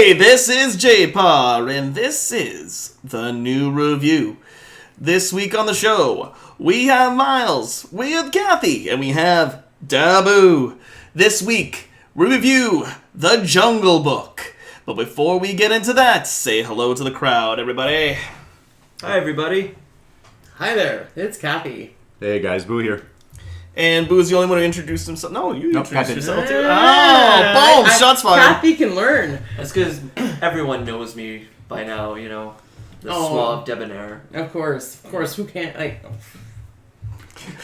Hey, this is Jpar, and this is the new review. This week on the show, we have Myles, we have Kathy, and we have Da Boo. This week, we review The Jungle Book. But before we get into that, say hello to the crowd, everybody. Hi, everybody. Hi there, it's Kathy. Hey guys, Boo here. And Boo's the only one who introduced himself. No, you Nope, introduced Kathy. yourself too. Oh, boom, shots fired. Kathy can learn. That's because everyone knows me by now, you know. The suave debonair. Of course, who can't,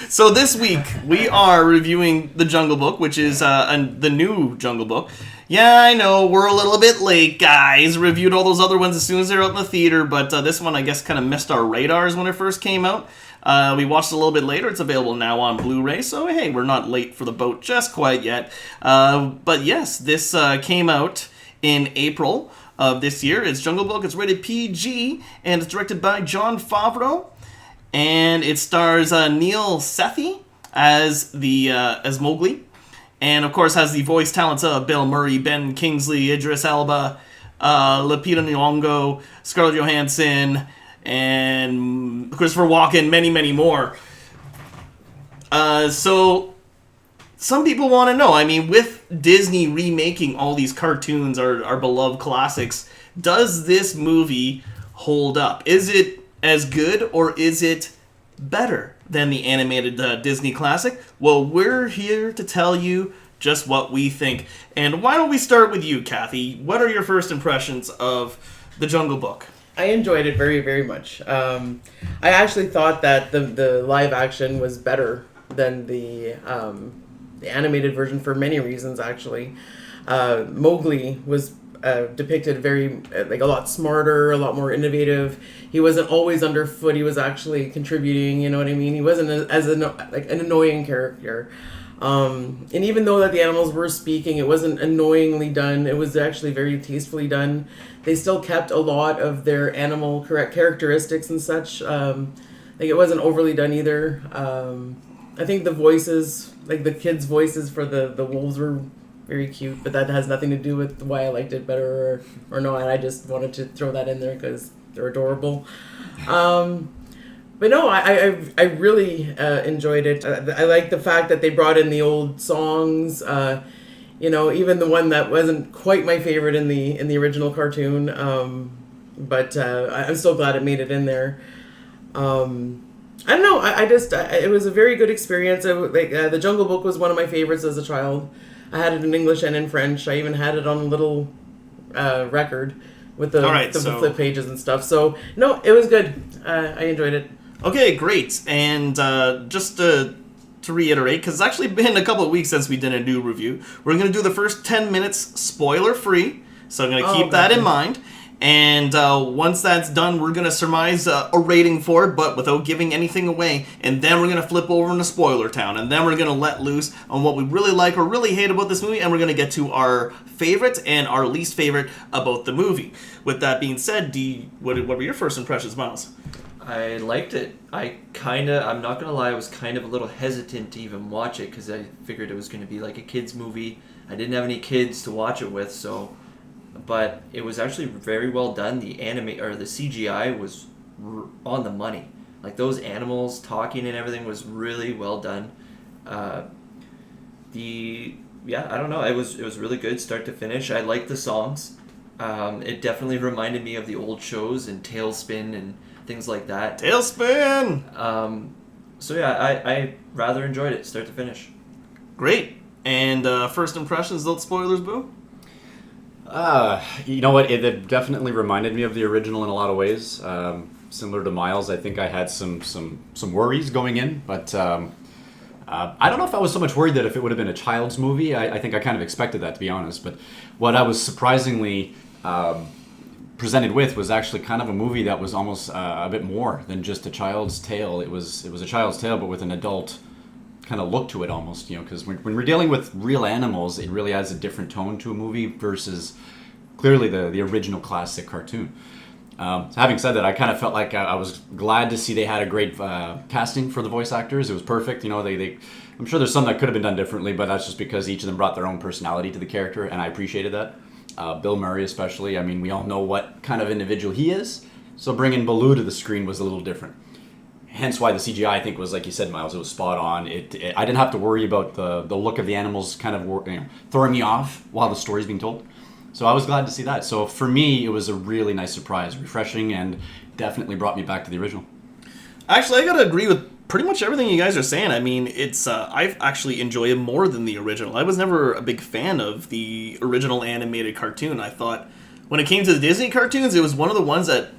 So this week, we are reviewing The Jungle Book, which is the new Jungle Book. Yeah, I know, we're a little bit late, guys. Reviewed all those other ones as soon as they're out in the theater, but this one, I guess, kind of missed our radars when it first came out. We watched it a little bit later. It's available now on Blu-ray, so hey, we're not late for the boat just quite yet. But yes, this came out in April of this year. It's Jungle Book. It's rated PG, and it's directed by Jon Favreau. And it stars Neil Sethi as Mowgli, and of course has the voice talents of Bill Murray, Ben Kingsley, Idris Elba, Lupita Nyong'o, Scarlett Johansson, and Christopher Walken, many, many more. So some people want to know, I mean, with Disney remaking all these cartoons, our beloved classics, does this movie hold up? Is it as good, or is it better than the animated Disney classic? Well, we're here to tell you just what we think. And why don't we start with you, Kathy? What are your first impressions of The Jungle Book? I enjoyed it very, very much. I actually thought that the live action was better than the animated version for many reasons, actually. Mowgli was depicted very, a lot smarter, a lot more innovative. He wasn't always underfoot. He was actually contributing, you know what I mean? He wasn't an annoying character. And even though that the animals were speaking, it wasn't annoyingly done. It was actually very tastefully done. They still kept a lot of their animal correct characteristics and such. It wasn't overly done either. I think the voices, the kids' voices for the wolves were very cute, but that has nothing to do with why I liked it better or not. I just wanted to throw that in there because they're adorable. But no, I really enjoyed it. I like the fact that they brought in the old songs. Even the one that wasn't quite my favorite in the original cartoon. But I'm so glad it made it in there. I don't know. It was a very good experience. The Jungle Book was one of my favorites as a child. I had it in English and in French. I even had it on a little record with the flip pages and stuff. So no, it was good. I enjoyed it. Okay, great. And just to reiterate, because it's actually been a couple of weeks since we did a new review, we're going to do the first 10 minutes spoiler-free, so I'm going to keep that in mind. And once that's done, we're going to surmise a rating for it, but without giving anything away. And then we're going to flip over into spoiler town, and then we're going to let loose on what we really like or really hate about this movie, and we're going to get to our favorite and our least favorite about the movie. With that being said, what were your first impressions, Myles? I liked it. I'm not going to lie, I was kind of a little hesitant to even watch it because I figured it was going to be like a kid's movie. I didn't have any kids to watch it with, but it was actually very well done. The CGI was on the money. Like those animals talking and everything was really well done. I don't know. It was really good start to finish. I liked the songs. It definitely reminded me of the old shows and Tailspin and things like that. Tailspin! I rather enjoyed it, start to finish. Great. And first impressions, those spoilers, Boo? You know what? It definitely reminded me of the original in a lot of ways. Similar to Myles, I think I had some worries going in, but I don't know if I was so much worried that if it would have been a child's movie. I think I kind of expected that, to be honest. But what I was surprisingly presented with was actually kind of a movie that was almost a bit more than just a child's tale. It was a child's tale, but with an adult kind of look to it almost, because when we're dealing with real animals, it really adds a different tone to a movie versus clearly the original classic cartoon. Having said that, I kind of felt like I was glad to see they had a great casting for the voice actors. It was perfect. I'm sure there's some that could have been done differently, but that's just because each of them brought their own personality to the character, and I appreciated that. Bill Murray especially. I mean, we all know what kind of individual he is. So bringing Baloo to the screen was a little different. Hence why the CGI, I think, was, like you said, Myles, it was spot on. I didn't have to worry about the look of the animals kind of throwing me off while the story's being told. So I was glad to see that. So for me, it was a really nice surprise, refreshing, and definitely brought me back to the original. Actually, I gotta agree with pretty much everything you guys are saying. I mean, it's I actually enjoy it more than the original. I was never a big fan of the original animated cartoon. I thought when it came to the Disney cartoons, it was one of the ones that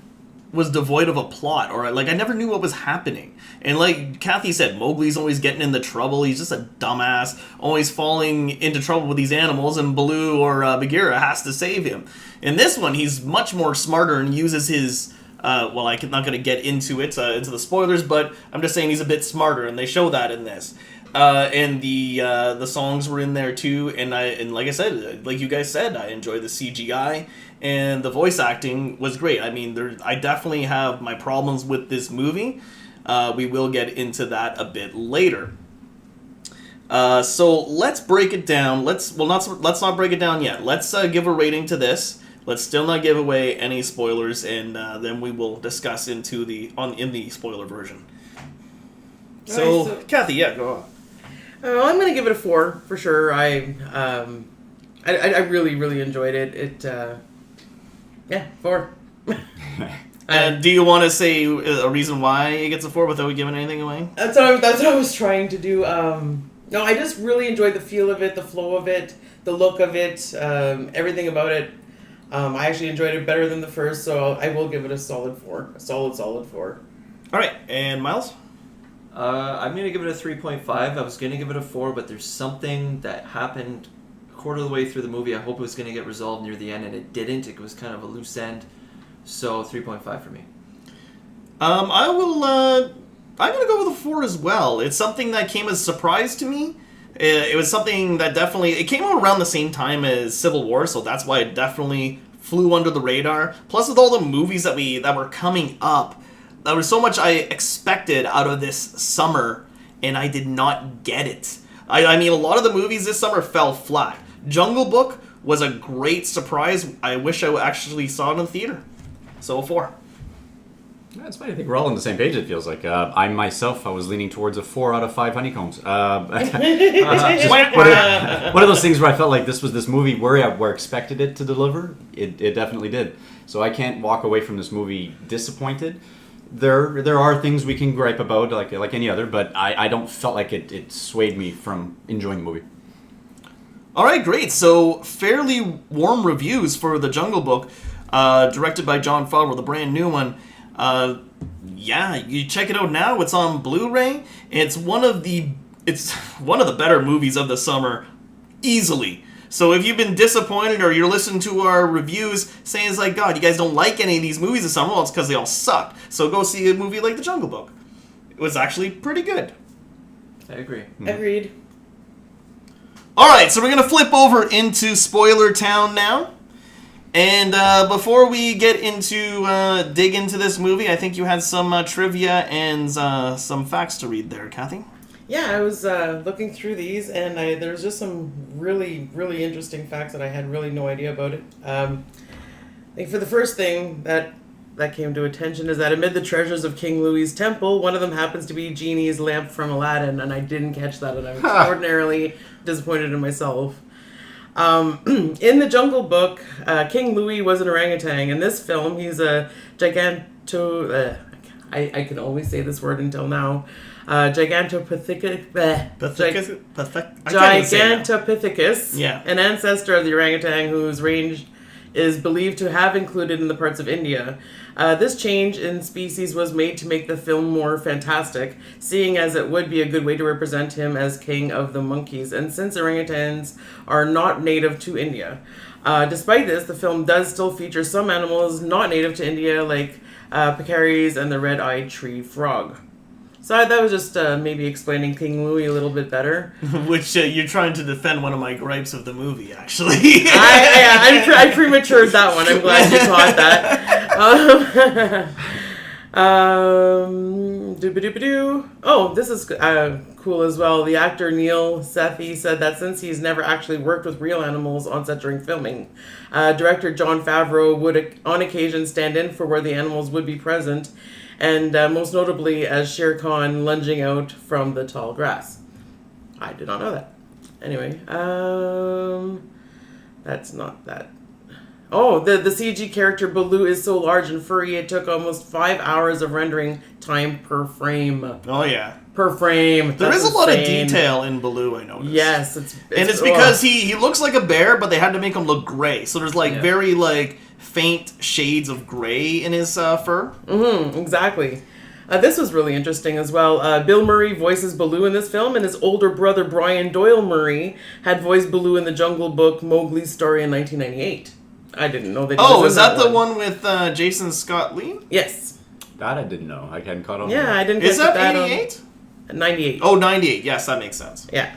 was devoid of a plot, or like I never knew what was happening. And like Kathy said, Mowgli's always getting into trouble. He's just a dumbass, always falling into trouble with these animals, and Baloo or Bagheera has to save him. In this one, he's much more smarter and uses his I'm not going to get into the spoilers, but I'm just saying he's a bit smarter, and they show that in this. And the songs were in there too, and like I said, like you guys said, I enjoyed the CGI, and the voice acting was great. I mean, I definitely have my problems with this movie. We will get into that a bit later. So let's break it down. Let's not break it down yet. Let's give a rating to this. Let's still not give away any spoilers, and then we will discuss in the spoiler version. So, Kathy, yeah, go on. I'm going to give it a 4 for sure. I really, really enjoyed it. 4. And do you want to say a reason why it gets a 4 without giving anything away? That's what I was trying to do. No, I just really enjoyed the feel of it, the flow of it, the look of it, everything about it. I actually enjoyed it better than the first, so I will give it a solid 4. A solid 4. All right, and Myles? I'm going to give it a 3.5. I was going to give it a 4, but there's something that happened a quarter of the way through the movie. I hope it was going to get resolved near the end, and it didn't. It was kind of a loose end. So 3.5 for me. I'm going to go with a 4 as well. It's something that came as a surprise to me. It was something that it came out around the same time as Civil War, so that's why it definitely flew under the radar. Plus, with all the movies that were coming up, there was so much I expected out of this summer, and I did not get it. I mean, a lot of the movies this summer fell flat. Jungle Book was a great surprise. I wish I actually saw it in the theater. So, a 4. That's funny. I think we're all on the same page, it feels like. I was leaning towards a 4 out of 5 honeycombs. One of those things where I felt like this movie where I expected it to deliver. It definitely did. So I can't walk away from this movie disappointed. There are things we can gripe about, like any other, but I don't felt like it swayed me from enjoying the movie. All right, great. So, fairly warm reviews for The Jungle Book, directed by Jon Favreau, the brand new one. You check it out now. It's on Blu-ray. It's one of the better movies of the summer, easily. So if you've been disappointed or you're listening to our reviews saying it's like, God, you guys don't like any of these movies this summer, well, it's because they all sucked. So go see a movie like The Jungle Book. It was actually pretty good. I agree. Agreed. All right, so we're going to flip over into Spoiler Town now. And before we get into dig into this movie, I think you had some trivia and some facts to read there, Kathy. Yeah, I was looking through these, and there's just some really, really interesting facts that I had really no idea about it. I think for the first thing that came to attention is that amid the treasures of King Louis's temple, one of them happens to be Genie's lamp from Aladdin, and I didn't catch that, and I'm extraordinarily disappointed in myself. In the Jungle Book, King Louis was an orangutan. In this film, he's a giganto... I can only say this word until now. Gigantopithecus, Yeah. an ancestor of the orangutan whose range is believed to have included in the parts of India. This change in species was made to make the film more fantastic, seeing as it would be a good way to represent him as king of the monkeys, and since orangutans are not native to India. Despite this, the film does still feature some animals not native to India, like peccaries and the red-eyed tree frog. So that was just maybe explaining King Louis a little bit better. Which you're trying to defend one of my gripes of the movie, actually. I prematured that one. I'm glad you caught that. Doo-ba-doo-ba-doo. Oh, this is cool as well. The actor Neil Sethi said that since he's never actually worked with real animals on set during filming, director Jon Favreau would on occasion stand in for where the animals would be present, and most notably as Shere Khan lunging out from the tall grass. I did not know that. Anyway, that's not that. Oh, the CG character Baloo is so large and furry, it took almost 5 hours of rendering time per frame. Oh, yeah. Per frame. There is That's a lot of insane. detail in Baloo, I noticed. Yes, it's because he looks like a bear, but they had to make him look gray. So there's like very like faint shades of gray in his fur. Mm-hmm, exactly. This was really interesting as well. Bill Murray voices Baloo in this film, and his older brother Brian Doyle Murray had voiced Baloo in the Jungle Book Mowgli's story in 1998. I didn't know that. Oh, is that the one with Jason Scott Lee? Yes. That I didn't know. I hadn't caught on. Yeah, I didn't. Is that 88? 98. Oh, 98. Yes, that makes sense. Yeah.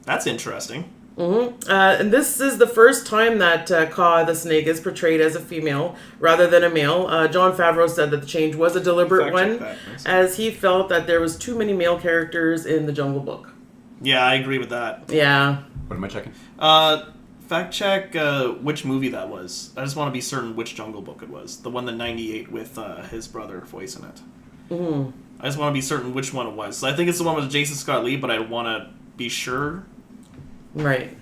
That's interesting. Mm-hmm. And this is the first time that Kaa the snake is portrayed as a female rather than a male. Jon Favreau said that the change was a deliberate one, as he felt that there was too many male characters in the Jungle Book. Yeah, I agree with that. Yeah. What am I checking? Fact check which movie that was. I just want to be certain which Jungle Book it was. The one, the 98 with his brother voicing it. Mm-hmm. I just want to be certain which one it was. So I think it's the one with Jason Scott Lee, but I want to be sure. Right.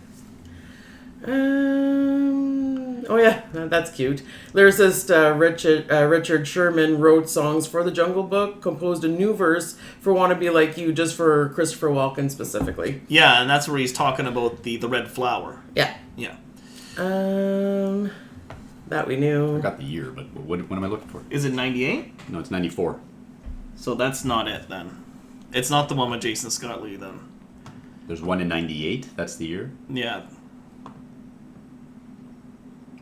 Oh yeah, that's cute. Lyricist Richard Sherman wrote songs for the Jungle Book, composed a new verse for "Wanna Be Like You" just for Christopher Walken specifically. Yeah, and that's where he's talking about the red flower. Yeah. Yeah. That we knew. I got the year, but what am I looking for? Is it 98? No, it's 94. So that's not it then. It's not the one with Jason Scott Lee then. There's one in 98. That's the year. Yeah.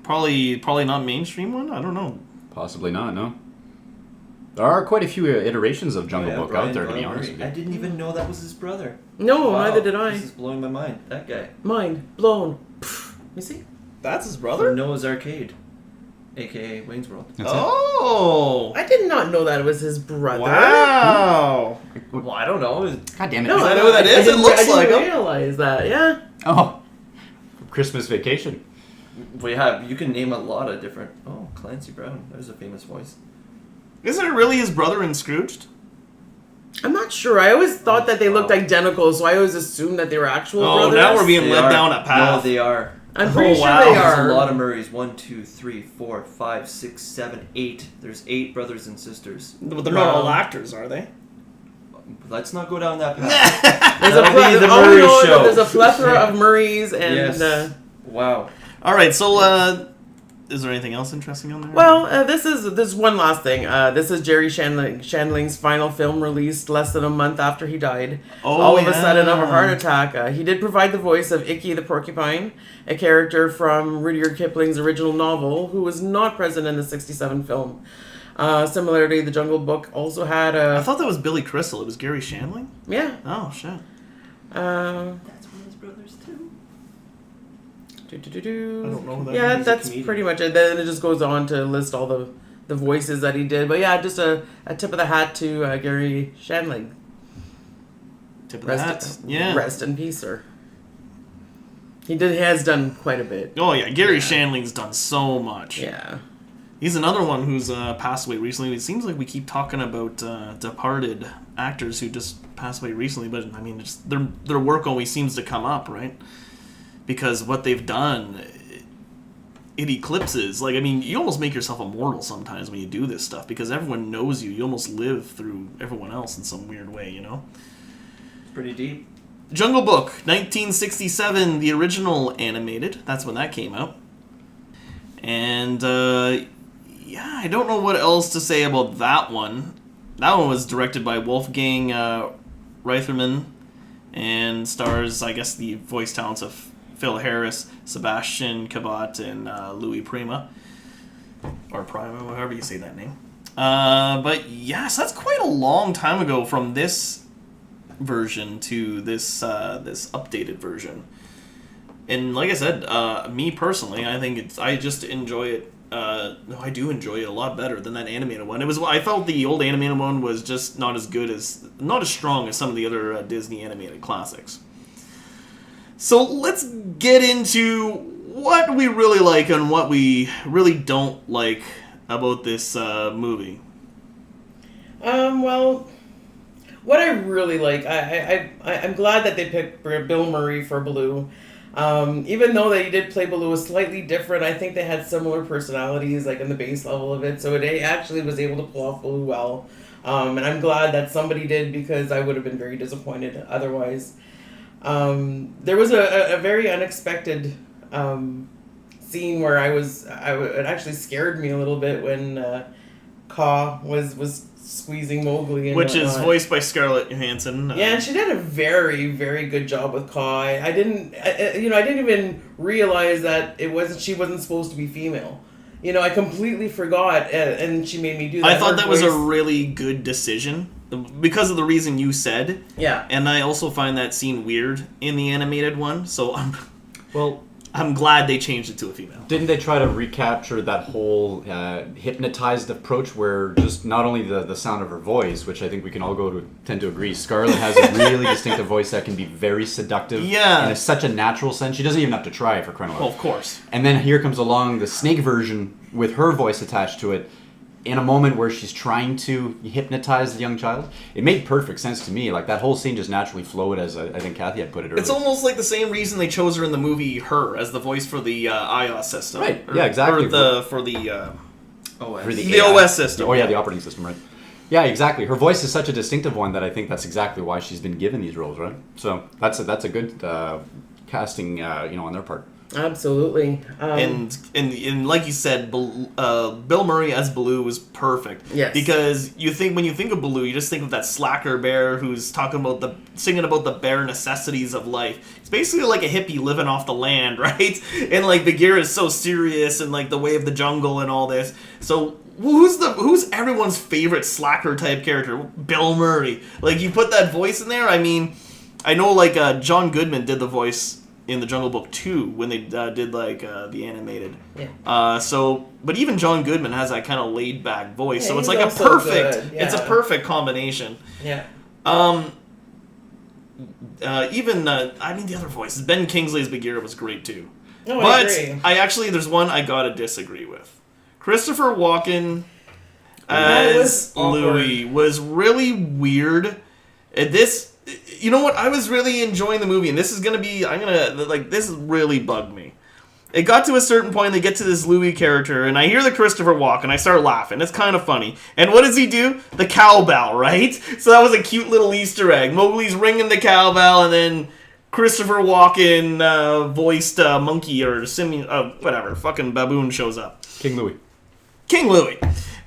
Probably not mainstream one. I don't know. Possibly not. No. There are quite a few iterations of Jungle Book out there, to be honest with you. I didn't even know that was his brother. No, Wow, neither did I. This is blowing my mind. That guy. Mind blown. You see? That's his From brother? Noah's Arcade, aka Wayne's World. That's Oh! I did not know that it was his brother. Wow! Well, I don't know. God damn it. No, Is that who that is? I didn't- It looks I didn't like him. realize that. Yeah. Oh. Christmas Vacation. We have. You can name a lot of different. Oh, Clancy Brown. There's a famous voice. Isn't it really his brother in Scrooged? I'm not sure. I always thought that they looked identical, so I always assumed that they were actual Oh, brothers. now we're being They led are. down a path. No, they are. I'm pretty sure wow. they There's are. a lot of Murrays. 1, 2, 3, 4, 5, 6, 7, 8. There's 8 brothers and sisters. But they're not all actors, are they? Let's not go down that path. There's That'll be the all we Murray know is that show. there's a plethora of Murrays and. Yes. Wow. All right, so is there anything else interesting on there? Well, this is one last thing. This is Jerry Shandling's final film, released less than a month after he died. Oh, all of a yeah. sudden of a heart attack. He did provide the voice of Icky the Porcupine, a character from Rudyard Kipling's original novel, who was not present in the '67 film. Similarly, The Jungle Book also had I thought that was Billy Crystal. It was Gary Shandling? yeah. Oh, shit. That's one of his brothers too. I don't know who that Yeah, is. He's a that's comedian. pretty much it. Then it just goes on to list all the voices that he did. But yeah, just a tip of the hat to Gary Shandling. Tip of the hat. Yeah. Rest in peace, sir. He has done quite a bit. Oh, yeah. Gary Shandling's done so much. Yeah. He's another one who's passed away recently. It seems like we keep talking about departed actors who just passed away recently, but I mean, just their work always seems to come up, right? Because what they've done, it eclipses. Like, I mean, you almost make yourself immortal sometimes when you do this stuff because everyone knows you. You almost live through everyone else in some weird way, you know? It's pretty deep. Jungle Book, 1967, the original animated. That's when that came out. And, yeah, I don't know what else to say about that one. That one was directed by Wolfgang Reitherman and stars, I guess, the voice talents of Phil Harris, Sebastian Cabot, and Louis Prima. Or Prima, however you say that name. But, yes, that's quite a long time ago from this version to this updated version. And like I said, me personally, I think I just enjoy it no, I do enjoy it a lot better than that animated one. I felt the old animated one was just not as strong as some of the other Disney animated classics. So let's get into what we really like and what we really don't like about this movie. Well, what I really like, I'm glad that they picked Bill Murray for Baloo. Even though they did play Baloo slightly different, I think they had similar personalities, like in the base level of it. So it actually was able to pull off Baloo well. And I'm glad that somebody did, because I would have been very disappointed otherwise. There was a very unexpected scene where it actually scared me a little bit when Ka was squeezing Mowgli, and which whatnot. is voiced by Scarlett Johansson. Yeah, and she did a very, very good job with Ka. I didn't even realize that she wasn't supposed to be female. I completely forgot, and she made me do that. I thought Her that was a voice- really good decision because of the reason you said. Yeah. And I also find that scene weird in the animated one, so Well, I'm glad they changed it to a female. didn't they try to recapture that whole hypnotized approach where just not only the sound of her voice, which I think we can all tend to agree, Scarlett has a really distinctive voice that can be very seductive. Yeah. In such a natural sense. She doesn't even have to try for crying out loud. Well, of course. And then here comes along the snake version with her voice attached to it in a moment where she's trying to hypnotize the young child. It made perfect sense to me. Like, that whole scene just naturally flowed, as I think Kathy had put it earlier. It's almost like the same reason they chose her in the movie Her as the voice for the iOS system. Right. Yeah, exactly. For the For the the AI. OS system. Oh, yeah, the operating system, right. Yeah, exactly. Her voice is such a distinctive one that I think that's exactly why she's been given these roles, right? So that's a good casting, on their part. Absolutely. And like you said, Bill Murray as Baloo was perfect. Yes. Because when you think of Baloo, you just think of that slacker bear who's singing about the bare necessities of life. It's basically like a hippie living off the land, right? And like Bagheera is so serious, and like the way of the jungle and all this. So who's everyone's favorite slacker type character? Bill Murray. Like, you put that voice in there. I mean, I know like John Goodman did the voice in the Jungle Book 2 when they did like the animated. Yeah. But even John Goodman has that kind of laid back voice, so Yeah, it's he's like a also perfect. good, yeah. It's a perfect combination. Yeah. Even the other voices, Ben Kingsley's Bagheera was great too. No, But I agree. there's one I gotta disagree with. Christopher Walken That was as awkward. Louis was really weird. You know what? I was really enjoying the movie, and this really bugged me. It got to a certain point, they get to this Louis character, and I hear the Christopher Walken, I start laughing. It's kind of funny. And what does he do? The cowbell, right? So that was a cute little Easter egg. Mowgli's ringing the cowbell, and then Christopher Walken voiced monkey or simian, whatever, fucking baboon shows up. King Louis.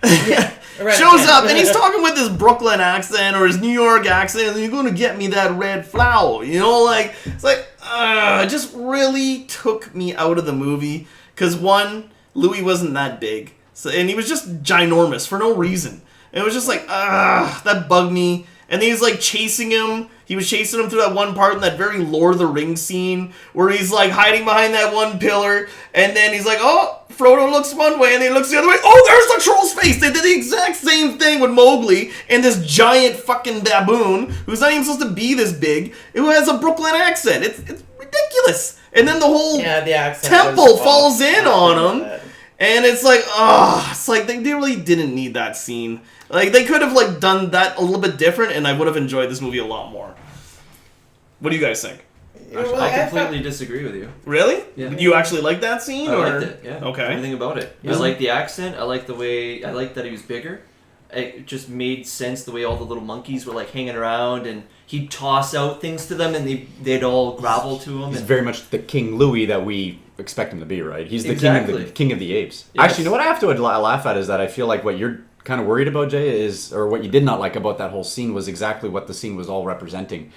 Yeah. Right, Shows yeah. up, and he's talking with his Brooklyn accent or his New York accent, and you're going to get me that red flower. It's like, it just really took me out of the movie. Because one, Louis wasn't that big, and he was just ginormous for no reason. And it was just like, that bugged me. And then he's like chasing him. He was chasing him through that one part in that very Lord of the Rings scene where he's like hiding behind that one pillar, and then he's like, oh, Frodo looks one way, and then he looks the other way. Oh, there's the troll's face. They did the exact same thing with Mowgli and this giant fucking baboon who's not even supposed to be this big, who has a Brooklyn accent. It's ridiculous. And then the whole The accent temple was falls in on him. bad. And it's like, it's like they really didn't need that scene. Like, they could have like done that a little bit different, and I would have enjoyed this movie a lot more. What do you guys think? Well, I I completely disagree with you. Really? Yeah. You actually like that scene? I or? liked it, yeah. Okay. Everything about it. I like the accent. I like that he was bigger. It just made sense the way all the little monkeys were like hanging around, and he'd toss out things to them, and they'd all grovel to him. He's And very much the King Louis that we expect him to be, right? He's the Exactly. king of the apes. Yes. Actually, you know what I have to laugh at is that I feel like what you're kind of worried about, Jay, or what you did not like about that whole scene was exactly what the scene was all representing.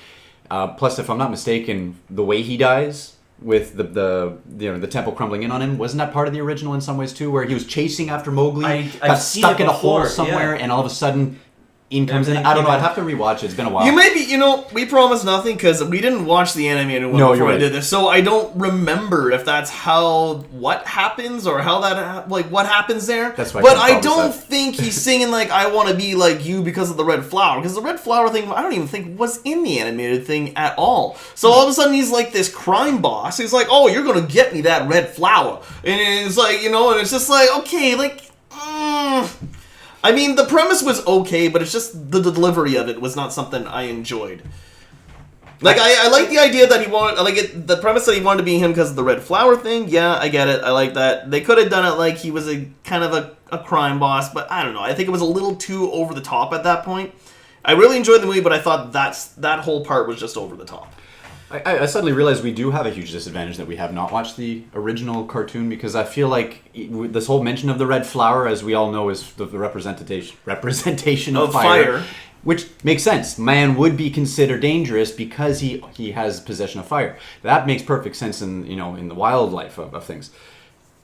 Plus, if I'm not mistaken, the way he dies with the temple crumbling in on him, wasn't that part of the original in some ways too, where he was chasing after Mowgli, I've got seen stuck it in a hole before, somewhere, yeah. and all of a sudden, Ian comes in. Everything I don't know. came I'd have to rewatch it. It's been a while. You may be, we promised nothing because we didn't watch the animated one No, before you're we right. did this, so I don't remember if that's what happens or how that what happens there. That's why I but couldn't I promise don't that. think he's singing like "I want to be like you" because of the red flower. Because the red flower thing, I don't even think was in the animated thing at all. So all of a sudden he's like this crime boss. He's like, "Oh, you're gonna get me that red flower," and it's like and it's just like okay, like. I mean, the premise was okay, but it's just the delivery of it was not something I enjoyed. Like, I like the idea that he wanted, the premise that he wanted to be him because of the red flower thing. Yeah, I get it. I like that. They could have done it like he was a kind of a crime boss, but I don't know. I think it was a little too over the top at that point. I really enjoyed the movie, but I thought that whole part was just over the top. I suddenly realized we do have a huge disadvantage that we have not watched the original cartoon, because I feel like this whole mention of the red flower, as we all know, is the representation of fire. Which makes sense. Man would be considered dangerous because he has possession of fire. That makes perfect sense in the wildlife of things.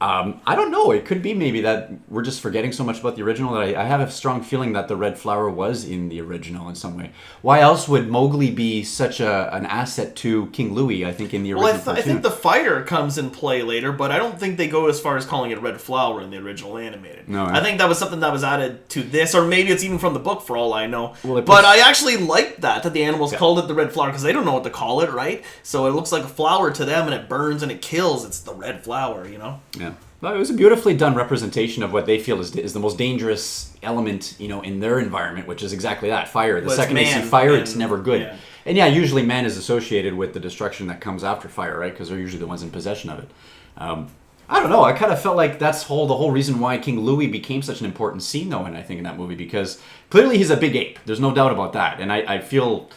I don't know. It could be maybe that we're just forgetting so much about the original that I have a strong feeling that the red flower was in the original in some way. Why else would Mowgli be such an asset to King Louie, I think, in the original cartoon? I think the fire comes in play later, but I don't think they go as far as calling it red flower in the original animated. No, I think that was something that was added to this, or maybe it's even from the book for all I know. Well, but I actually liked that the animals called it the red flower, because they don't know what to call it, right? So it looks like a flower to them, and it burns and it kills. It's the red flower, Yeah. Well, it was a beautifully done representation of what they feel is the most dangerous element, in their environment, which is exactly that, fire. The Well, second they see man, fire, and- it's never good. yeah. And yeah, usually man is associated with the destruction that comes after fire, right? Because they're usually the ones in possession of it. I don't know. I kind of felt like that's the whole reason why King Louie became such an important scene, though, and I think in that movie, because clearly he's a big ape. There's no doubt about that. And I feel...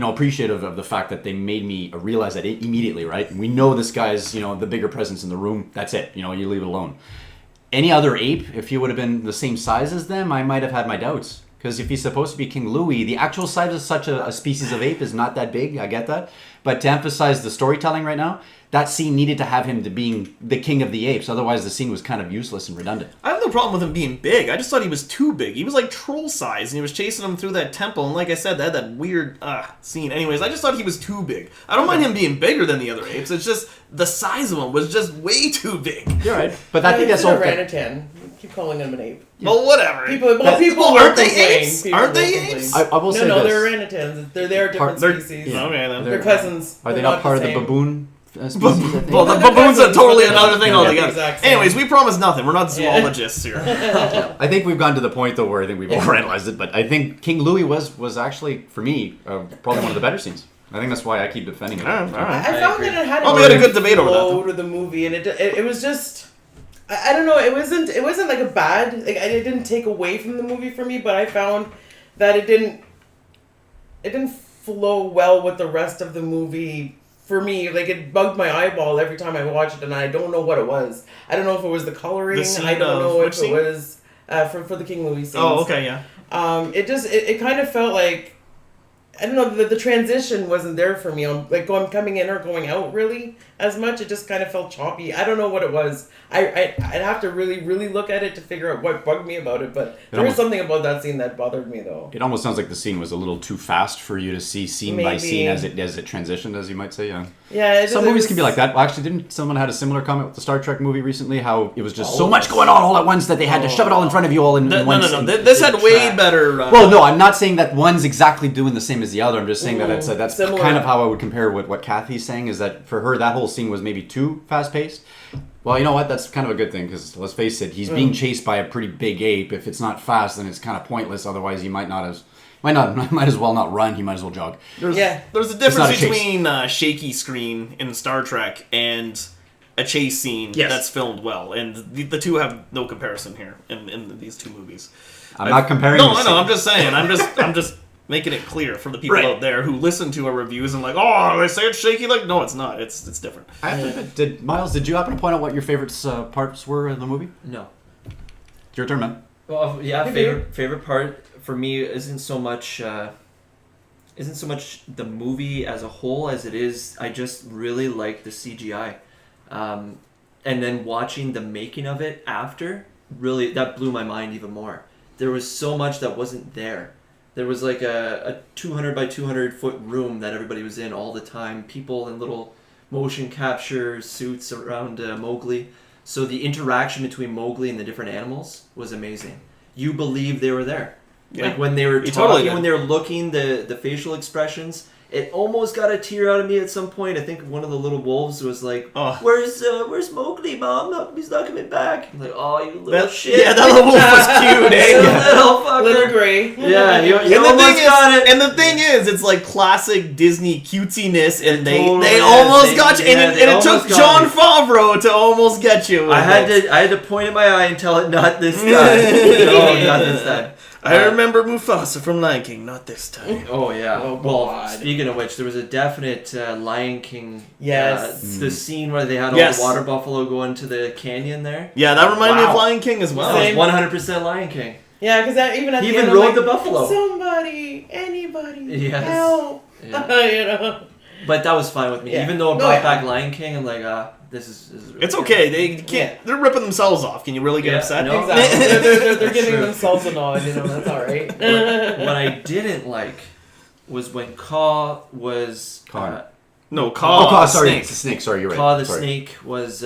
appreciative of the fact that they made me realize that immediately, right? We know this guy's, the bigger presence in the room. That's it. You leave it alone. Any other ape, if he would have been the same size as them, I might have had my doubts. Because if he's supposed to be King Louie, the actual size of such a species of ape is not that big. I get that. But to emphasize the storytelling right now, that scene needed to have him to being the king of the apes. Otherwise, the scene was kind of useless and redundant. I have no problem with him being big. I just thought he was too big. He was like troll size, and he was chasing him through that temple. And like I said, they had that weird scene. Anyways, I just thought he was too big. I don't mind him being bigger than the other apes. It's just the size of him was just way too big. You're right. But I think that's all. Orangutan. Keep calling him an ape. Well, whatever. People aren't they apes? Aren't they apes? I will say no, this. they're orangutans. They're different species. Yeah. Okay, then. They're cousins. Are they They're not part of the same. baboon species? I think? Well, the They're baboons are cousins, totally but they're another not thing the altogether. exact same. Anyways, we promise nothing. We're not zoologists here. I think we've gotten to the point, though, where I think we've overanalyzed it. But I think King Louie was actually, for me, probably one of the better scenes. I think that's why I keep defending it. All right. I found that it had we had a good debate over that, though. flow to the movie, and it was just. I don't know. It wasn't like a bad. It didn't take away from the movie for me, but I found that it didn't flow well with the rest of the movie for me. Like, it bugged my eyeball every time I watched it, and I don't know what it was. I don't know if it was the coloring. The scene I don't know which if scene? it was for the King Louie scenes. Oh, okay, yeah. It kind of felt like, I don't know, the transition wasn't there for me. Like coming in or going out really as much. It just kind of felt choppy. I don't know what it was. I'd have to really, really look at it to figure out what bugged me about it. But there was something about that scene that bothered me, though. It almost sounds like the scene was a little too fast for you to see scene by Maybe. scene as it transitioned, as you might say. Yeah. Yeah. Some movies can be like that. Well, actually, didn't someone had a similar comment with the Star Trek movie recently? How it was just so much going on all at once that they had to shove it all in front of you all in one. No. This had way better. Well, no, I'm not saying that one's exactly doing the same as the other. I'm just saying that that's similar. kind of how I would compare what Kathy's saying, is that for her, that whole scene was maybe too fast-paced. Well, you know what? That's kind of a good thing, because let's face it, he's being chased by a pretty big ape. If it's not fast, then it's kind of pointless. Otherwise, he might as well not run. He might as well jog. There's a not difference a chase. between shaky screen in Star Trek and a chase scene that's filmed well, and the two have no comparison here in these two movies. I'm not comparing. No, I know. I'm just saying. I'm just making it clear for the people Right. out there who listen to our reviews and like, oh, they say it's shaky. Like, no, it's not. It's different. I have to admit, Myles, did you happen to point out what your favorite parts were in the movie? No. It's your turn, man. Well, yeah, Maybe. favorite part for me isn't so much the movie as a whole as it is. I just really like the CGI, and then watching the making of it after, really that blew my mind even more. there was so much that wasn't there. There was like a 200 by 200 foot room that everybody was in all the time. People in little motion capture suits around Mowgli. So the interaction between Mowgli and the different animals was amazing. You believed they were there. Yeah. Like when they were You talking, totally did. when they were looking, the facial expressions. It almost got a tear out of me at some point. I think one of the little wolves was like, Oh. "Where's Mowgli, Mom? He's not coming back." I'm like, "Oh, you little shit!" Yeah, that little wolf was cute, You eh? little fucker. Little gray. Yeah, you And the almost thing is, got it. and the thing is, it's like classic Disney cutesiness, and they Totally almost is. got you, They- and, yeah, it, they and it took almost got Jon me. Favreau to almost get you. with I had it. to point in my eye and tell it, "Not this time." No, not this time. I remember Mufasa from Lion King, not this time. Oh yeah. Oh, well, God. speaking of which, there was a definite Lion King. Yes. The scene where they had all Yes. the water buffalo go into the canyon there. Yeah, that reminded me of Wow. Lion King as well. That Same. was 100% Lion King. Yeah, because even at He the even end, I'm rode like, the buffalo. Somebody, anybody, Yes. help. Yeah. You know. But that was fine with me. Yeah. Even though it No, brought yeah. back Lion King, I'm like, this is really It's good. okay. They can't. Yeah. They're ripping themselves off. Can you really get Yeah, upset? no. Exactly. They're That's giving true. themselves a nod. You know, that's all right. What I didn't like was when Kaw was Kaw. No, Kaw. Kaw, sorry, Snake. it's a snake. Sorry, you're right. Kaw the Sorry. snake was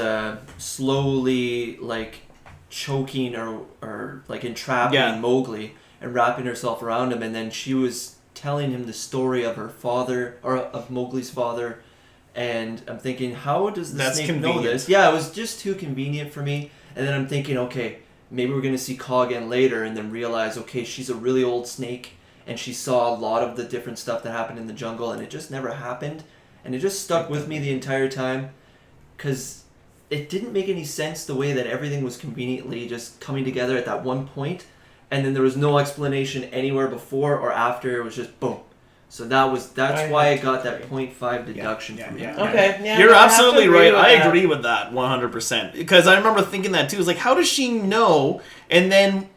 slowly like choking or like entrapping Yeah. Mowgli and wrapping herself around him, and then she was telling him the story of her father or of Mowgli's father, and I'm thinking, how does the That's snake know convenient. this? Yeah, it was just too convenient for me. And then I'm thinking, okay, maybe we're gonna see Kaw again later, and then realize, okay, she's a really old snake, and she saw a lot of the different stuff that happened in the jungle, and it just never happened, and it just stuck with me the entire time, because it didn't make any sense the way that everything was conveniently just coming together at that one point, and then there was no explanation anywhere before or after. It was just boom. So that's I why I have to got that agree. 0.5 deduction Yeah, from yeah, it. yeah. Okay, yeah, You're no, I have to absolutely agree right. with I that. agree with that 100%. Because I remember thinking that too. It's like, how does she know? And then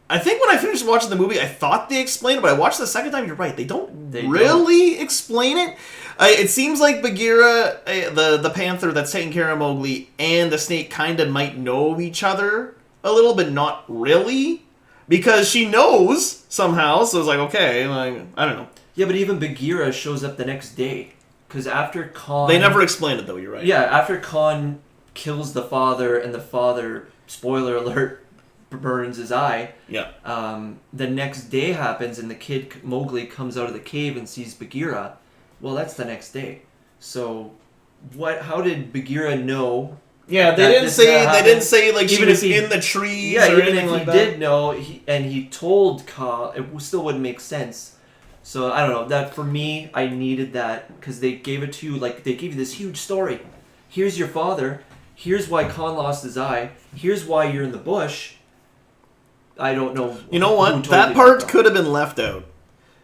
I think when I finished watching the movie, I thought they explained it, but I watched it the second time. You're right. They don't really explain it. It seems like Bagheera, the panther that's taking care of Mowgli, and the snake kind of might know each other a little, but not really. Because she knows somehow. So it's like, okay, like, I don't know. Yeah, but even Bagheera shows up the next day. Because after Khan... They never explained it, though, you're right. Yeah, after Khan kills the father, and the father, spoiler alert, burns his eye, Yeah. the next day happens, and the kid, Mowgli, comes out of the cave and sees Bagheera. Well, that's the next day. So, how did Bagheera know... Yeah, they that didn't this say they happened? didn't say like she Even was if he- in the trees Yeah, or even anything if like he that. did know, and he told Ka, it still wouldn't make sense. So I don't know. That for me, I needed that because they gave it to you like they gave you this huge story. Here's your father. Here's why Khan lost his eye. Here's why you're in the bush. I don't know. You know who what? told That you part from. could have been left out.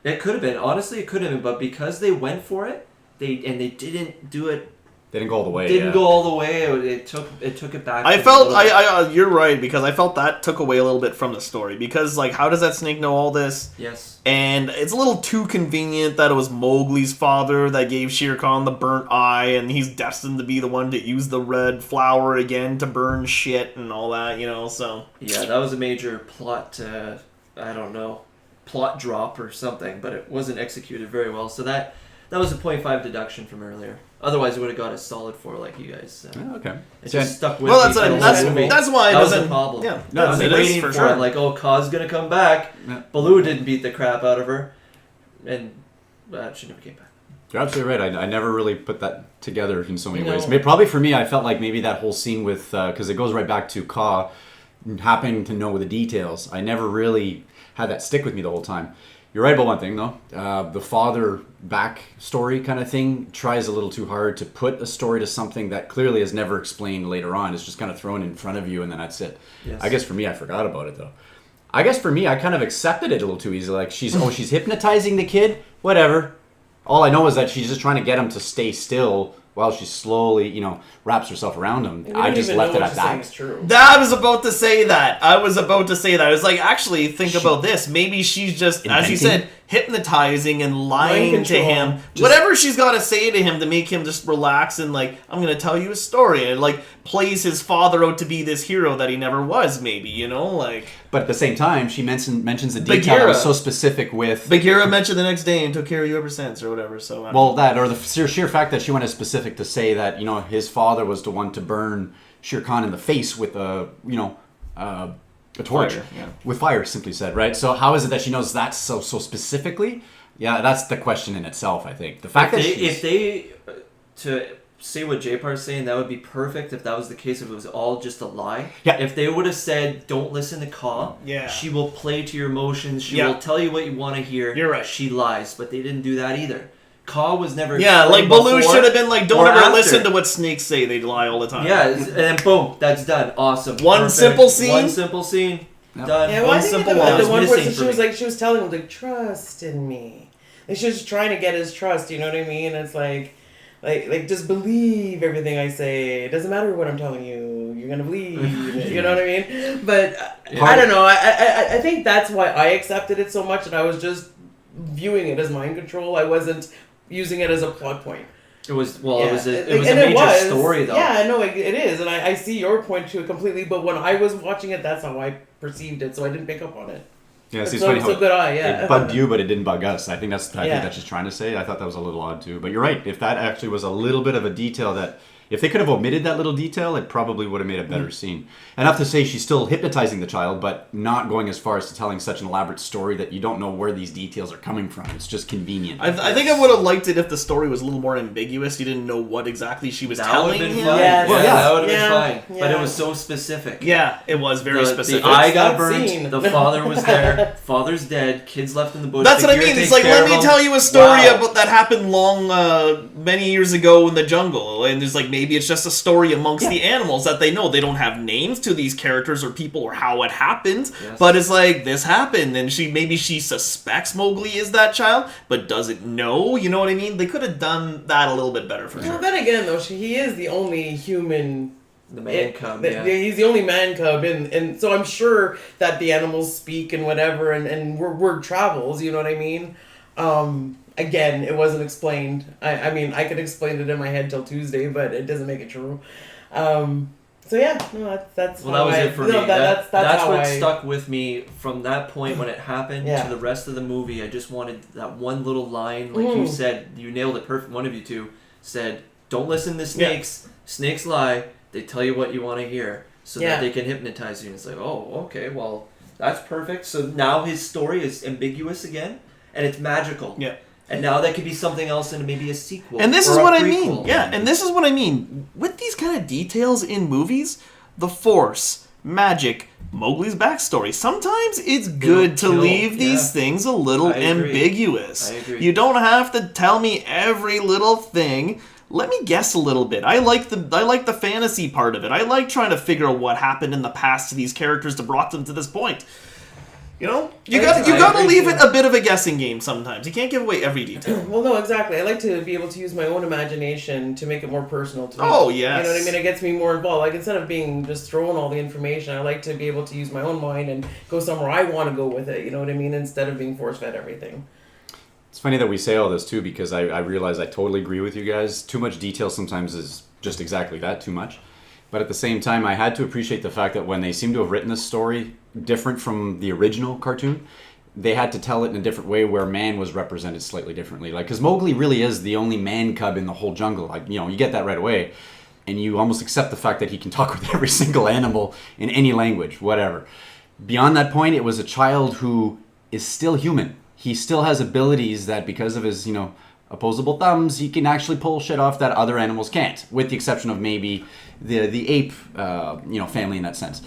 It could have been. Honestly, it could have been. But because they went for it, they didn't do it. They didn't go all the way. Didn't yeah. go all the way. It took it back. I to a felt little bit. you're right because I felt that took away a little bit from the story because like how does that snake know all this? Yes. And it's a little too convenient that it was Mowgli's father that gave Shere Khan the burnt eye and he's destined to be the one to use the red flower again to burn shit and all that, you know, so. Yeah, that was a major plot, I don't know, plot drop or something, but it wasn't executed very well. So that was a 0.5 deduction from earlier. Otherwise, it would have got a solid 4 like you guys. Yeah, okay. It So- just stuck with Well, me that's for the that's whole movie. that's why it That was the doesn't. problem. Yeah, I was it is waiting for for sure. it, like, oh, Kaz's gonna come back. Yeah. Baloo didn't beat the crap out of her, and she never came back. You're absolutely right. I never really put that together in so many No. ways. Probably for me, I felt like maybe that whole scene with because it goes right back to Ka happening to know the details. I never really had that stick with me the whole time. You're right about one thing though. The father back story kind of thing tries a little too hard to put a story to something that clearly is never explained later on. It's just kind of thrown in front of you and then that's it. Yes. I guess for me, I forgot about it though. I guess for me, I kind of accepted it a little too easily. Like she's hypnotizing the kid. Whatever. All I know is that she's just trying to get him to stay still while she slowly, wraps herself around him. We I don't just even left know it what at she's saying that. is true. I was about to say that. I was like, actually, think about this. Maybe she's just, as you Inventing? said, hypnotizing and lying Mind to control. him. Whatever she's got to say to him to make him just relax and like, I'm going to tell you a story. And like plays his father out to be this hero that he never was, maybe, you know? Like. But at the same time, she mentions the detail that was so specific with... Bagheera mentioned the next day and took care of you ever since or whatever, so... Well, that, or the sheer fact that she went as specific to say that, you know, his father was the one to burn Shere Khan in the face with a, you know, a torch. Fire, yeah. With fire, simply said, right? So how is it that she knows that so specifically? Yeah, that's the question in itself, I think. The fact if they to say what Jpar's saying, that would be perfect if that was the case, if it was all just a lie. Yeah. If they would have said, don't listen to Ka, she will play to your emotions, she will tell you what you want to hear. You're right. She lies, but they didn't do that either. Ka was never... Yeah, like Baloo should have been like, don't ever after. listen to what snakes say, they lie all the time. Yeah, and then boom, that's done. Awesome. One Perfect. simple scene? One simple scene. Yep. Done. Yeah, well, I think simple the one. one Missing person for she was me. like, she was telling him like, trust in me. Like she was just trying to get his trust. You know what I mean? It's like just believe everything I say. It doesn't matter what I'm telling you. You're gonna believe. You know what I mean? But I don't know. I think that's why I accepted it so much, and I was just viewing it as mind control. I wasn't using it as a plot point. It was, Yeah. it was a And it major was. story, though. Yeah, no, it is, and I see your point to it completely. But when I was watching it, that's how I perceived it, so I didn't pick up on it. Yeah, see, it's So funny it's how a good eye, yeah. it bugged you, but it didn't bug us. I think that's Yeah. what she's trying to say. I thought that was a little odd too. But you're right. If that actually was a little bit of a detail that, if they could have omitted that little detail, it probably would have made a better scene. Enough to say she's still hypnotizing the child, but not going as far as to telling such an elaborate story that you don't know where these details are coming from. It's just convenient. I think I would have liked it if the story was a little more ambiguous. You didn't know what exactly she was That would telling have been him. fine. Yes. Well, Yeah. that would have Yeah. been fine. But Yeah. it was so specific. Yeah, it was very specific. The eye got That burnt. scene. The father was there. Father's dead. Kids left in the bush. That's what I Bagheera mean. It's takes like, care let of me them. tell you a story Wow. about that happened many years ago in the jungle. And there's like, maybe it's just a story amongst the animals that they know. They don't have names to these characters or people or how it happened. Yes. But it's like, this happened. And maybe she suspects Mowgli is that child, but doesn't know. You know what I mean? They could have done that a little bit better for Well, sure. then again, though, he is the only human. The man cub, Yeah, yeah. he's the only man cub, and so I'm sure that the animals speak and whatever, and word travels. You know what I mean? Again, it wasn't explained. I mean, I could explain it in my head till Tuesday, but it doesn't make it true. So yeah, no, that's Well, how that was I- it for no, me. That's That's how what I, stuck with me from that point when it happened Yeah. to the rest of the movie. I just wanted that one little line, like you said, you nailed it perfect. One of you two said, "Don't listen to snakes. Snakes lie. They tell you what you want to hear, so Yeah. that they can hypnotize you." And it's like, oh, okay, well, that's perfect. So now his story is ambiguous again, and it's magical. Yeah. And now that could be something else in maybe a sequel. And this or is a what I prequel. mean. Yeah, and this is what I mean. With these kind of details in movies, the Force, magic, Mowgli's backstory, sometimes it's good to kill, like these yeah. things a little I agree. ambiguous. I agree. You don't have to tell me every little thing. Let me guess a little bit. I like the fantasy part of it. I like trying to figure out what happened in the past to these characters to brought them to this point. You know, you got to agree leave too. it a bit of a guessing game sometimes. You can't give away every detail. Well, no, exactly. I like to be able to use my own imagination to make it more personal to me. Oh, yes. You know what I mean? It gets me more involved. Like, instead of being just throwing all the information, I like to be able to use my own mind and go somewhere I want to go with it. You know what I mean? Instead of being force-fed everything. It's funny that we say all this too, because I realize I totally agree with you guys. Too much detail sometimes is just exactly that, too much. But at the same time, I had to appreciate the fact that when they seem to have written this story different from the original cartoon, they had to tell it in a different way where man was represented slightly differently. Like, because Mowgli really is the only man cub in the whole jungle. Like, you know, you get that right away. And you almost accept the fact that he can talk with every single animal in any language, whatever. Beyond that point, it was a child who is still human. He still has abilities that, because of his, you know, opposable thumbs, he can actually pull shit off that other animals can't, with the exception of maybe the ape, family in that sense.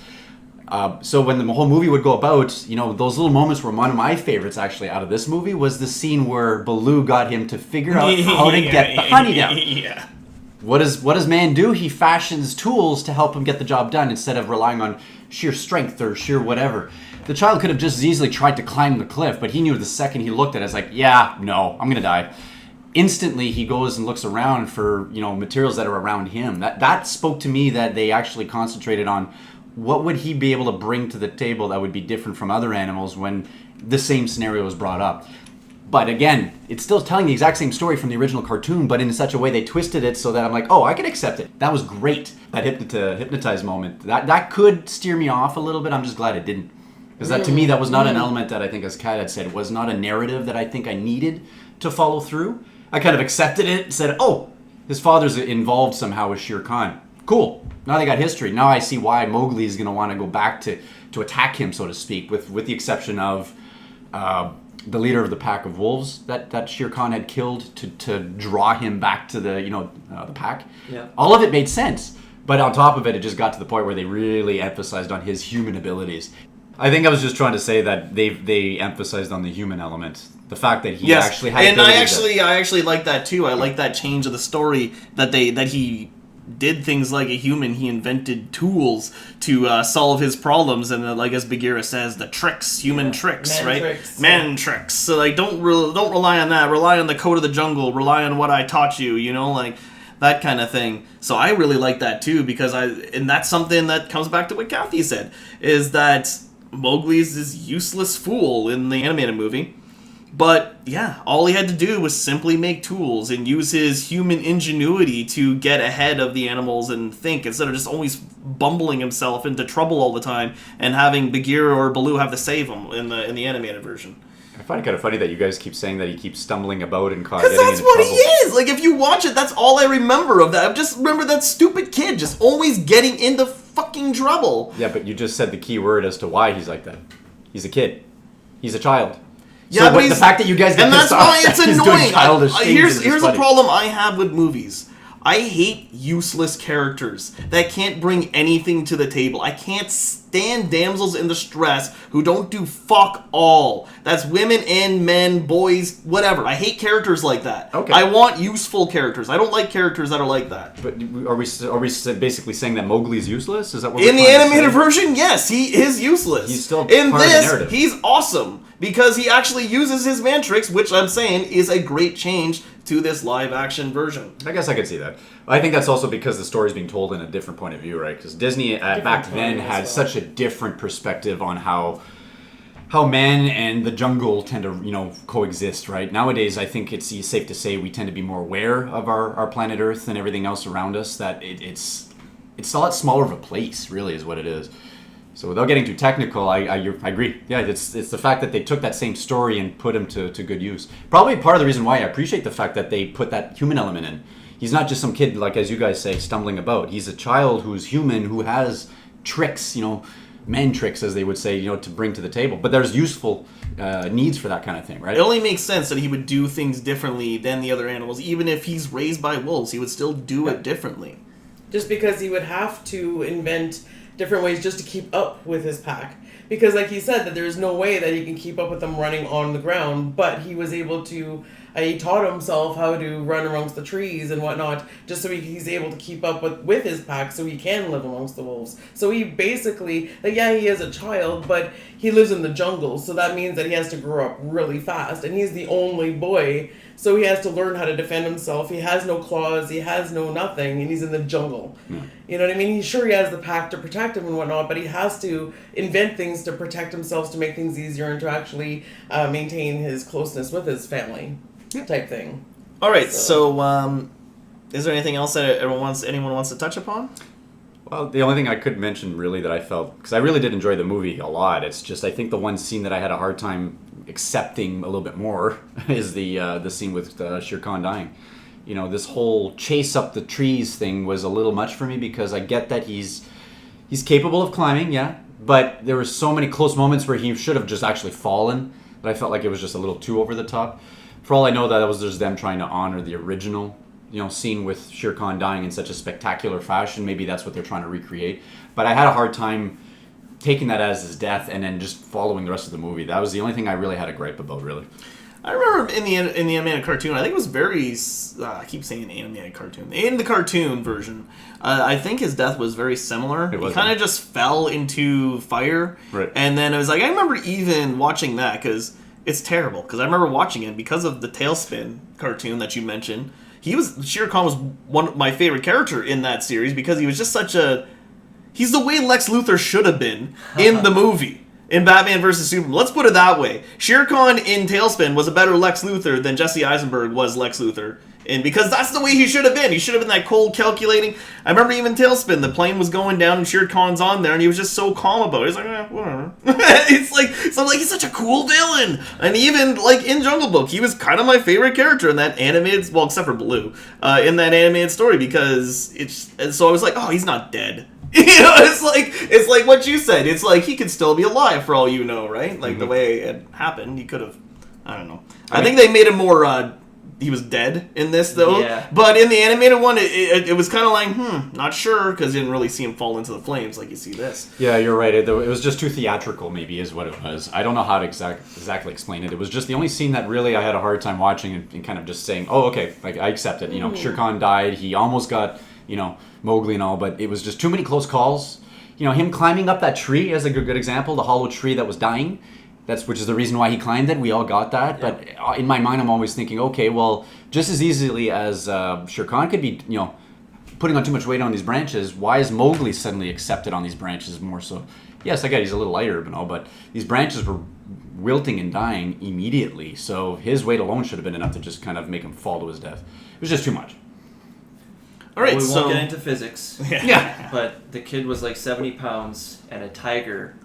So when the whole movie would go about, you know, those little moments were one of my favorites actually out of this movie was the scene where Baloo got him to figure out how to get the honey down. Yeah. What does man do? He fashions tools to help him get the job done instead of relying on sheer strength or sheer whatever. The child could have just as easily tried to climb the cliff, but he knew the second he looked at it, it's like, yeah, no, I'm gonna die. Instantly, he goes and looks around for, you know, materials that are around him. That spoke to me that they actually concentrated on what would he be able to bring to the table that would be different from other animals when the same scenario was brought up. But again, it's still telling the exact same story from the original cartoon, but in such a way they twisted it so that I'm like, oh, I can accept it. That was great. That hypnotize moment. That could steer me off a little bit. I'm just glad it didn't. Because that, to me, that was not an element that I think, as Kat had said, it was not a narrative that I think I needed to follow through. I kind of accepted it and said, oh, his father's involved somehow with Shere Khan. Cool. Now they got history. Now I see why Mowgli is going to want to go back to attack him, so to speak, with the exception of the leader of the pack of wolves that Shere Khan had killed to draw him back to the pack. Yeah. All of it made sense. But on top of it, it just got to the point where they really emphasized on his human abilities. I think I was just trying to say that they emphasized on the human element. The fact that he actually had abilities. And I actually like that too. I like that change of the story that he did things like a human. He invented tools to solve his problems, and like as Bagheera says, the tricks, human tricks, Man right? tricks. Man tricks. So like, don't rely on that. Rely on the code of the jungle. Rely on what I taught you. You know, like that kind of thing. So I really like that too, because and that's something that comes back to what Kathy said, is that Mowgli's this useless fool in the animated movie. But yeah, all he had to do was simply make tools and use his human ingenuity to get ahead of the animals and think, instead of just always bumbling himself into trouble all the time and having Bagheera or Baloo have to save him in the animated version. I find it kind of funny that you guys keep saying that he keeps stumbling about and Because that's what he is! Like, if you watch it, that's all I remember of that. I just remember that stupid kid just always getting into fucking trouble. Yeah, but you just said the key word as to why he's like that. He's a kid. He's a child. Yeah, so but the fact that you guys get and that's pissed off why it's that he's doing annoying. childish things is just Here's a funny. problem I have with movies. I hate useless characters that can't bring anything to the table. I can't stand damsels in distress who don't do fuck all. That's women and men, boys, whatever. I hate characters like that. Okay. I want useful characters. I don't like characters that are like that. But are we basically saying that Mowgli's useless? Is that what In we're the trying to animated say? version, yes, he is useless. He's still in part of the this. narrative. He's awesome because he actually uses his man tricks, which I'm saying is a great change to this live action version. I guess I could see that. I think that's also because the story's being told in a different point of view, right? Because Disney back then had such a different perspective on how man and the jungle tend to, coexist, right? Nowadays, I think it's safe to say we tend to be more aware of our planet Earth and everything else around us. That it's a lot smaller of a place, really, is what it is. So without getting too technical, I agree. Yeah, it's the fact that they took that same story and put him to good use. Probably part of the reason why I appreciate the fact that they put that human element in. He's not just some kid, like as you guys say, stumbling about. He's a child who's human, who has tricks, man tricks, as they would say, to bring to the table. But there's useful needs for that kind of thing, right? It only makes sense that he would do things differently than the other animals. Even if he's raised by wolves, he would still do it differently. Just because he would have to invent different ways just to keep up with his pack. Because like he said, that there's no way that he can keep up with them running on the ground, but he was able to, he taught himself how to run amongst the trees and whatnot, just so he's able to keep up with his pack so he can live amongst the wolves. So he basically, he is a child, but he lives in the jungle, so that means that he has to grow up really fast, and he's the only boy, so he has to learn how to defend himself. He has no claws, he has no nothing, and he's in the jungle. Yeah. You know what I mean? He has the pack to protect him and whatnot, but he has to invent things to protect himself, to make things easier, and to actually maintain his closeness with his family, type thing. All right, so is there anything else that anyone wants to touch upon? Well, the only thing I could mention really that I felt, because I really did enjoy the movie a lot, it's just I think the one scene that I had a hard time accepting a little bit more is the scene with Shere Khan dying. This whole chase up the trees thing was a little much for me, because I get that he's capable of climbing, yeah, but there were so many close moments where he should have just actually fallen that I felt like it was just a little too over the top. For all I know, that was just them trying to honor the original scene with Shere Khan dying in such a spectacular fashion. Maybe that's what they're trying to recreate. But I had a hard time taking that as his death and then just following the rest of the movie. That was the only thing I really had a gripe about, really. I remember in the animated cartoon, I think it was very... I keep saying animated cartoon. In the cartoon version, I think his death was very similar. He kind of just fell into fire. Right. And then it was like, I remember even watching that, because it's terrible. Because I remember watching it because of the Tailspin cartoon that you mentioned. Shere Khan was one of my favorite character in that series, because he was just such a... He's the way Lex Luthor should have been in the movie. in Batman vs. Superman. Let's put it that way. Shere Khan in Tailspin was a better Lex Luthor than Jesse Eisenberg was Lex Luthor. And because that's the way he should have been. He should have been that cold, calculating. I remember even Tailspin, the plane was going down and Shere Khan's on there, and he was just so calm about it. He's like, whatever. So I'm like, he's such a cool villain. And even, like, in Jungle Book, he was kind of my favorite character in that animated, well, except for Blue, in that animated story, because and so I was like, oh, he's not dead. It's like what you said. It's like he could still be alive for all you know, right? Like the way it happened, he could have. I don't know. I think they made him more. He was dead in this though. Yeah. But in the animated one, it was kind of like, not sure, because you didn't really see him fall into the flames like you see this. Yeah, you're right. It was just too theatrical, maybe, is what it was. I don't know how to exactly explain it. It was just the only scene that really I had a hard time watching and kind of just saying, oh, okay, like I accept it. You know, Shere Khan died. He almost got, Mowgli and all, but it was just too many close calls. Him climbing up that tree as a good example, the hollow tree that was dying. Which is the reason why he climbed it. We all got that. Yeah. But in my mind, I'm always thinking, okay, well, just as easily as Shere Khan could be, putting on too much weight on these branches, why is Mowgli suddenly accepted on these branches more so? Yes, I get he's a little lighter, but these branches were wilting and dying immediately. So his weight alone should have been enough to just kind of make him fall to his death. It was just too much. All right, we won't get into physics. Yeah. But the kid was like 70 pounds, and a tiger,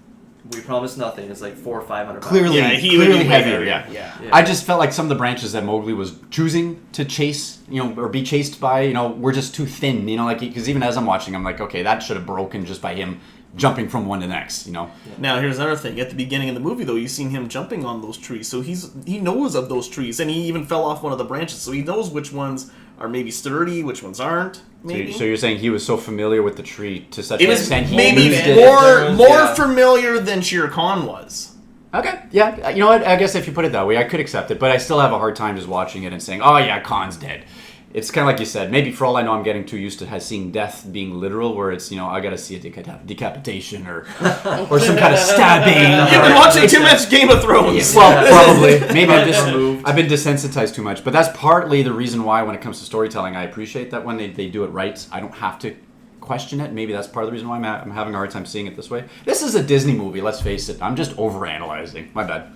we promise nothing, is like 400 or 500 pounds. Clearly, he would be heavier. Yeah. I just felt like some of the branches that Mowgli was choosing to chase, or be chased by, were just too thin. Because even as I'm watching, I'm like, okay, that should have broken just by him jumping from one to the next. Now, here's another thing. At the beginning of the movie, though, you've seen him jumping on those trees, so he knows of those trees, and he even fell off one of the branches, so he knows which ones are maybe sturdy, which ones aren't. Maybe. So you're saying he was so familiar with the tree to such an an extent he maybe used it. more familiar than Shere Khan was. Okay, yeah, you know what? I guess if you put it that way, I could accept it, but I still have a hard time just watching it and saying, "Oh yeah, Khan's dead." It's kind of like you said. Maybe for all I know, I'm getting too used to seeing death being literal, where it's I got to see a decapitation or some kind of stabbing. You've been watching too much Game of Thrones. Yeah. Well, probably. Maybe I've been desensitized too much, but that's partly the reason why, when it comes to storytelling, I appreciate that when they do it right, I don't have to question it. Maybe that's part of the reason why I'm having a hard time seeing it this way. This is a Disney movie. Let's face it. I'm just overanalyzing. My bad.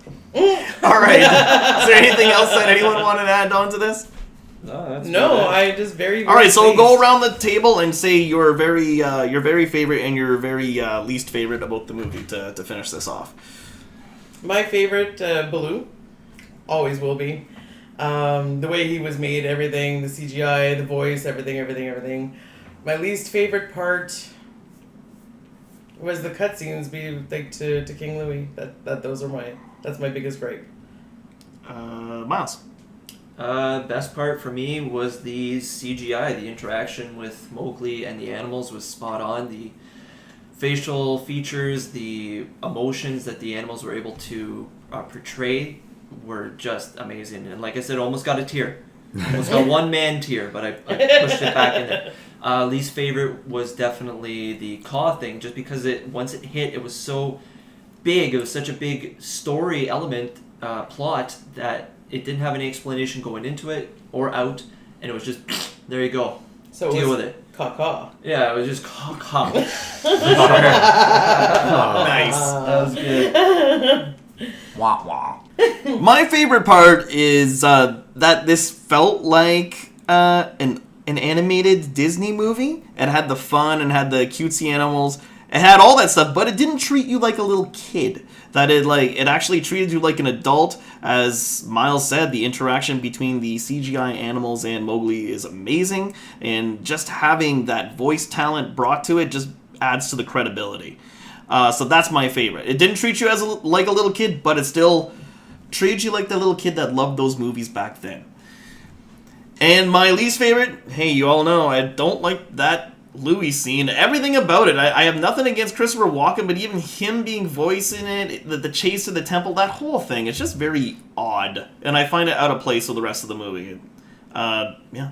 All right. Is there anything else that anyone wanted to add on to this? No, I just very. All right, so we'll go around the table and say your very favorite and your very least favorite about the movie to finish this off. My favorite, Baloo, always will be. The way he was made, everything, the CGI, the voice, everything. My least favorite part was the cutscenes being like to King Louis. That's my biggest gripe. Myles. Best part for me was the CGI. The interaction with Mowgli and the animals was spot on. The facial features, the emotions that the animals were able to portray were just amazing. And like I said, almost got a tear. Almost got one man tear, but I pushed it back in there. Least favorite was definitely the claw thing, just because once it hit, it was so big. It was such a big story element, plot, that it didn't have any explanation going into it or out, and it was just, there you go. So deal with it. Caw. Yeah, it was just caw. Nice. That was good. Wah wah. My favorite part is that this felt like an animated Disney movie. It had the fun and had the cutesy animals. It had all that stuff, but it didn't treat you like a little kid. It actually treated you like an adult. As Myles said, the interaction between the CGI animals and Mowgli is amazing, and just having that voice talent brought to it just adds to the credibility. So that's my favorite. It didn't treat you like a little kid, but it still treated you like the little kid that loved those movies back then. And my least favorite, hey, you all know, I don't like that Louis scene. Everything about it. I have nothing against Christopher Walken, but even him being voicing it, the chase to the temple, that whole thing, it's just very odd. And I find it out of place with the rest of the movie. Yeah.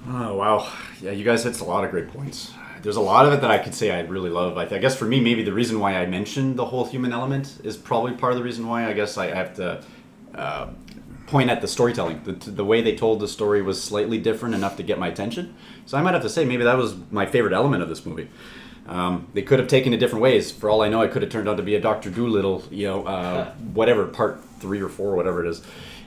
Oh, wow. Yeah, you guys hit a lot of great points. There's a lot of it that I could say I really love. I guess for me, maybe the reason why I mentioned the whole human element is probably part of the reason why I guess I have to point at the storytelling. The way they told the story was slightly different enough to get my attention. So I might have to say maybe that was my favorite element of this movie. They could have taken it different ways. For all I know, it could have turned out to be a Dr. Doolittle, whatever, part 3 or 4, whatever it is.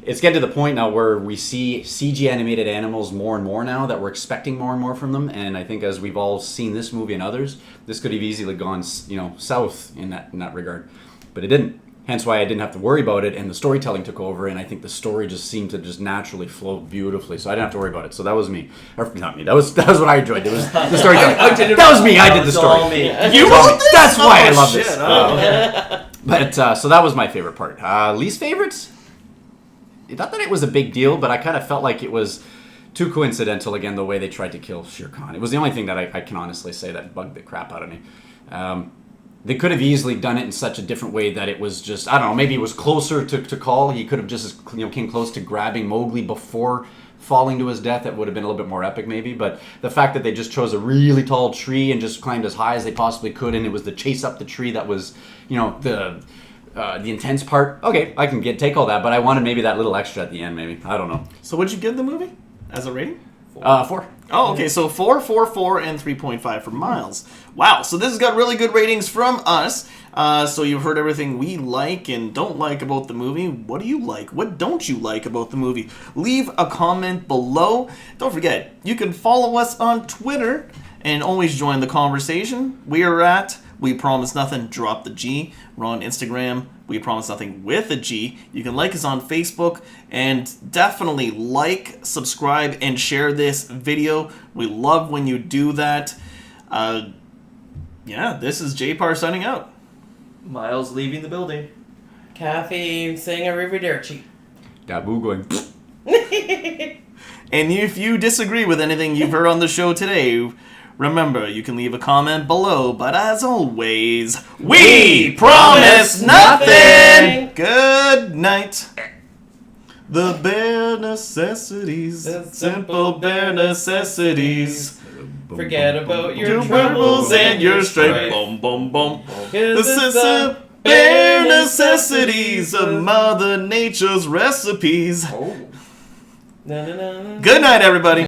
It's getting to the point now where we see CG animated animals more and more now, that we're expecting more and more from them. And I think as we've all seen this movie and others, this could have easily gone, south in that regard. But it didn't. Hence why I didn't have to worry about it, and the storytelling took over, and I think the story just seemed to just naturally flow beautifully. So I didn't have to worry about it. So that was me. Or not me. That was what I enjoyed. It was the storytelling. That was me. I did the story. You wrote this? That's why I love shit. this. Oh. But so that was my favorite part. Least favorites? Not that it was a big deal, but I kind of felt like it was too coincidental, again, the way they tried to kill Shere Khan. It was the only thing that I can honestly say that bugged the crap out of me. They could have easily done it in such a different way that it was just, I don't know, maybe it was closer to call. He could have just came close to grabbing Mowgli before falling to his death. That would have been a little bit more epic maybe. But the fact that they just chose a really tall tree and just climbed as high as they possibly could, and it was the chase up the tree that was, the intense part. Okay, I can take all that, but I wanted maybe that little extra at the end, maybe. I don't know. So what'd you give the movie as a rating? 4. Oh, okay, so 4, 4, 4, and 3.5 for Myles. Wow, so this has got really good ratings from us. So you've heard everything we like and don't like about the movie. What do you like? What don't you like about the movie? Leave a comment below. Don't forget, you can follow us on Twitter and always join the conversation. We are at We Promise Nothing, drop the G. We're on Instagram, We Promise Nothing with a G. You can like us on Facebook, and definitely like, subscribe, and share this video. We love when you do that. This is Jpar signing out. Myles leaving the building. Kathy saying arrivederci. Da Boo going... And if you disagree with anything you've heard on the show today, remember, you can leave a comment below, but as always, we promise nothing! Good night. The bare necessities, The simple bare necessities. Forget about Your your troubles and your strife. Boom, boom, boom. The bare necessities of Mother Nature's recipes. Na, na, na, na. Good night, everybody.